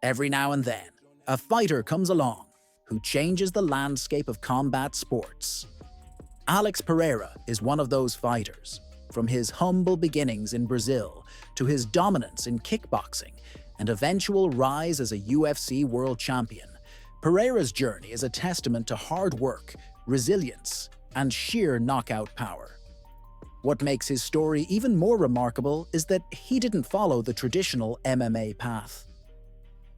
Every now and then, a fighter comes along who changes the landscape of combat sports. Alex Pereira is one of those fighters. From his humble beginnings in Brazil to his dominance in kickboxing and eventual rise as a UFC world champion, Pereira's journey is a testament to hard work, resilience, and sheer knockout power. What makes his story even more remarkable is that he didn't follow the traditional MMA path.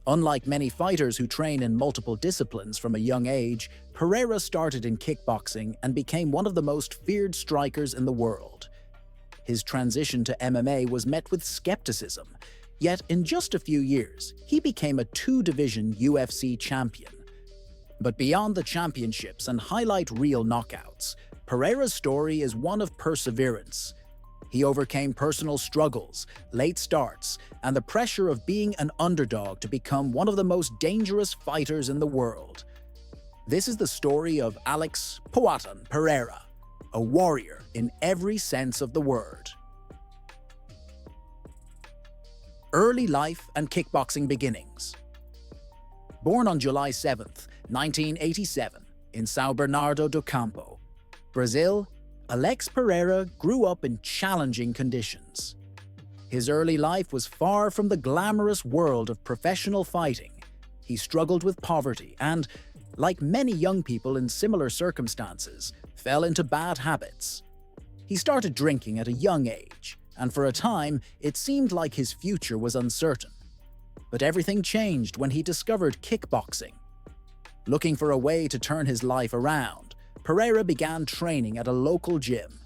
Unlike many fighters who train in multiple disciplines from a young age, Pereira started in kickboxing and became one of the most feared strikers in the world. His transition to MMA was met with skepticism, yet in just a few years, he became a two-division UFC champion. But beyond the championships and highlight reel knockouts, Pereira's story is one of perseverance. He overcame personal struggles, late starts, and the pressure of being an underdog to become one of the most dangerous fighters in the world. This is the story of Alex Pereira, a warrior in every sense of the word. Early life and kickboxing beginnings. Born on July 7, 1987, in São Bernardo do Campo, Brazil, Alex Pereira grew up in challenging conditions. His early life was far from the glamorous world of professional fighting. He struggled with poverty and, like many young people in similar circumstances, fell into bad habits. He started drinking at a young age, and for a time, it seemed like his future was uncertain. But everything changed when he discovered kickboxing. Looking for a way to turn his life around, Pereira began training at a local gym.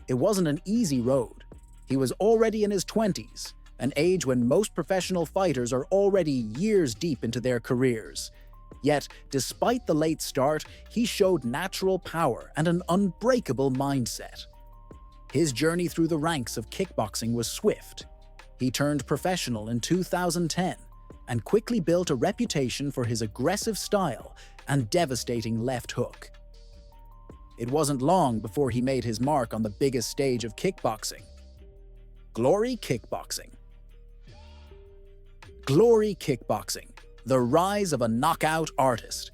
It wasn't an easy road. He was already in his 20s, an age when most professional fighters are already years deep into their careers. Yet, despite the late start, he showed natural power and an unbreakable mindset. His journey through the ranks of kickboxing was swift. He turned professional in 2010 and quickly built a reputation for his aggressive style and devastating left hook. It wasn't long before he made his mark on the biggest stage of kickboxing. Glory Kickboxing. Glory Kickboxing, the rise of a knockout artist.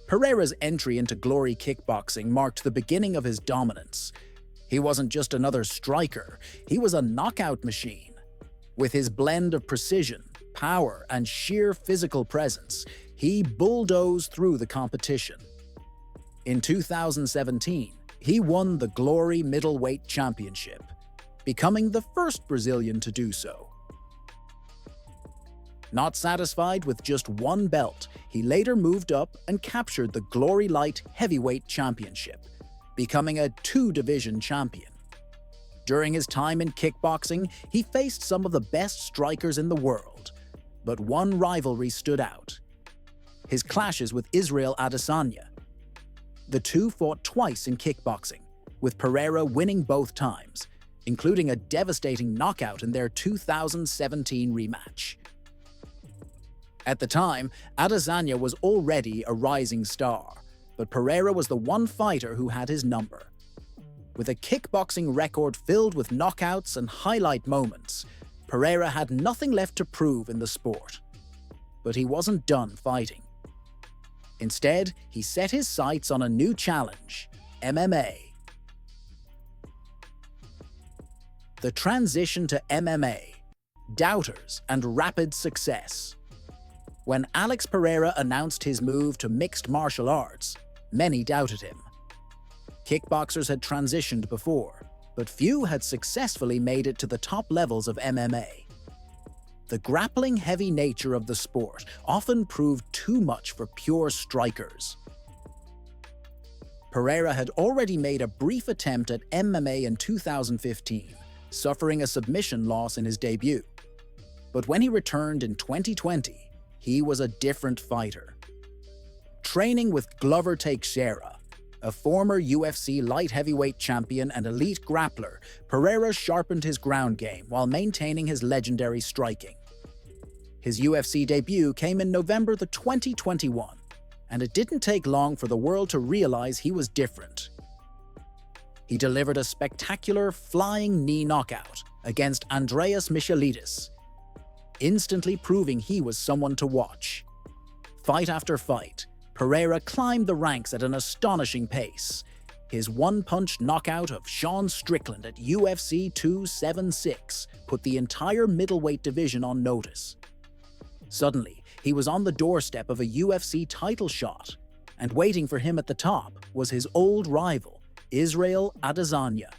Pereira's entry into Glory Kickboxing marked the beginning of his dominance. He wasn't just another striker, he was a knockout machine. With his blend of precision, power, and sheer physical presence, he bulldozed through the competition. In 2017, he won the Glory Middleweight Championship, becoming the first Brazilian to do so. Not satisfied with just one belt, he later moved up and captured the Glory Light Heavyweight Championship, becoming a two-division champion. During his time in kickboxing, he faced some of the best strikers in the world, but one rivalry stood out: his clashes with Israel Adesanya. The two fought twice in kickboxing, with Pereira winning both times, including a devastating knockout in their 2017 rematch. At the time, Adesanya was already a rising star, but Pereira was the one fighter who had his number. With a kickboxing record filled with knockouts and highlight moments, Pereira had nothing left to prove in the sport. But he wasn't done fighting. Instead, he set his sights on a new challenge: MMA. The transition to MMA, doubters, and rapid success. When Alex Pereira announced his move to mixed martial arts, many doubted him. Kickboxers had transitioned before, but few had successfully made it to the top levels of MMA. The grappling-heavy nature of the sport often proved too much for pure strikers. Pereira had already made a brief attempt at MMA in 2015, suffering a submission loss in his debut. But when he returned in 2020, he was a different fighter. Training with Glover Teixeira, a former UFC light heavyweight champion and elite grappler, Pereira sharpened his ground game while maintaining his legendary striking. His UFC debut came in November 2021, and it didn't take long for the world to realize he was different. He delivered a spectacular flying knee knockout against Andreas Michailidis. instantly proving he was someone to watch. Fight after fight, Pereira climbed the ranks at an astonishing pace. His one-punch knockout of Sean Strickland at UFC 276 put the entire middleweight division on notice. Suddenly, he was on the doorstep of a UFC title shot, and waiting for him at the top was his old rival, Israel Adesanya.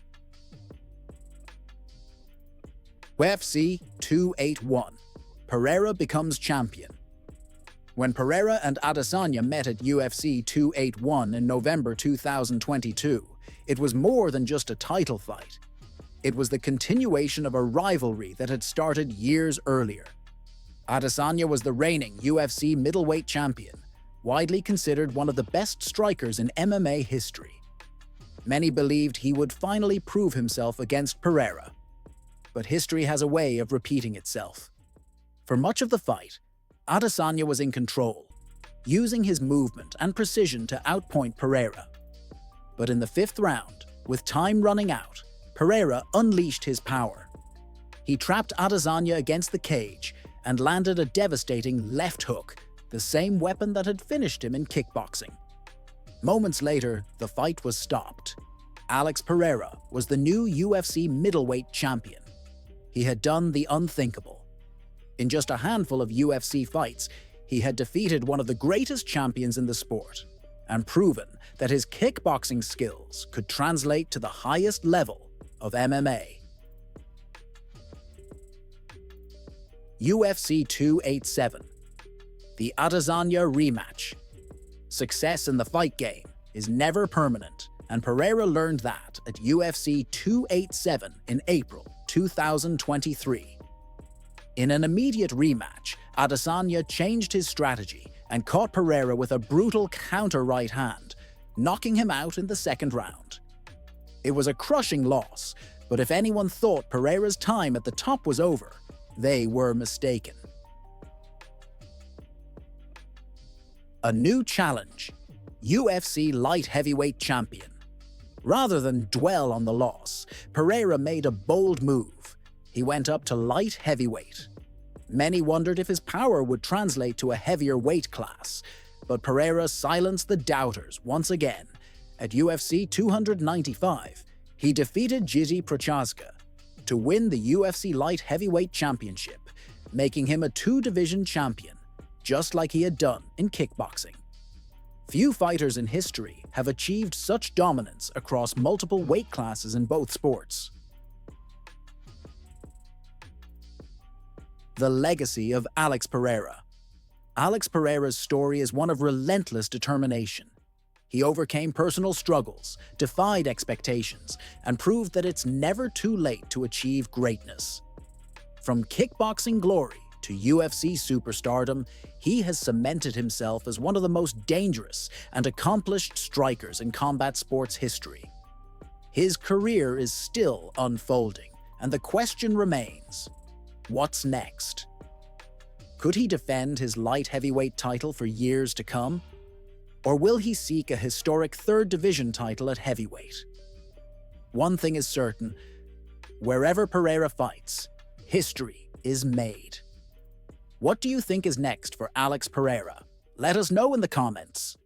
UFC 281. Pereira becomes champion. When Pereira and Adesanya met at UFC 281 in November 2022, it was more than just a title fight. It was the continuation of a rivalry that had started years earlier. Adesanya was the reigning UFC middleweight champion, widely considered one of the best strikers in MMA history. Many believed he would finally prove himself against Pereira. But history has a way of repeating itself. For much of the fight, Adesanya was in control, using his movement and precision to outpoint Pereira. But in the fifth round, with time running out, Pereira unleashed his power. He trapped Adesanya against the cage and landed a devastating left hook, the same weapon that had finished him in kickboxing. Moments later, the fight was stopped. Alex Pereira was the new UFC middleweight champion. He had done the unthinkable. In just a handful of UFC fights, he had defeated one of the greatest champions in the sport and proven that his kickboxing skills could translate to the highest level of MMA. UFC 287. The Adesanya rematch. Success in the fight game is never permanent, and Pereira learned that at UFC 287 in April 2023. In an immediate rematch, Adesanya changed his strategy and caught Pereira with a brutal counter right hand, knocking him out in the second round. It was a crushing loss, but if anyone thought Pereira's time at the top was over, they were mistaken. A new challenge: UFC light heavyweight champion. Rather than dwell on the loss, Pereira made a bold move. He went up to light heavyweight. Many wondered if his power would translate to a heavier weight class, but Pereira silenced the doubters once again. At UFC 295, he defeated Jiri Prochazka to win the UFC light heavyweight championship, making him a two-division champion, just like he had done in kickboxing. Few fighters in history have achieved such dominance across multiple weight classes in both sports. The legacy of Alex Pereira. Alex Pereira's story is one of relentless determination. He overcame personal struggles, defied expectations, and proved that it's never too late to achieve greatness. From kickboxing glory to UFC superstardom, he has cemented himself as one of the most dangerous and accomplished strikers in combat sports history. His career is still unfolding, and the question remains: what's next? Could he defend his light heavyweight title for years to come? Or will he seek a historic third division title at heavyweight? One thing is certain: wherever Pereira fights, history is made. What do you think is next for Alex Pereira? Let us know in the comments.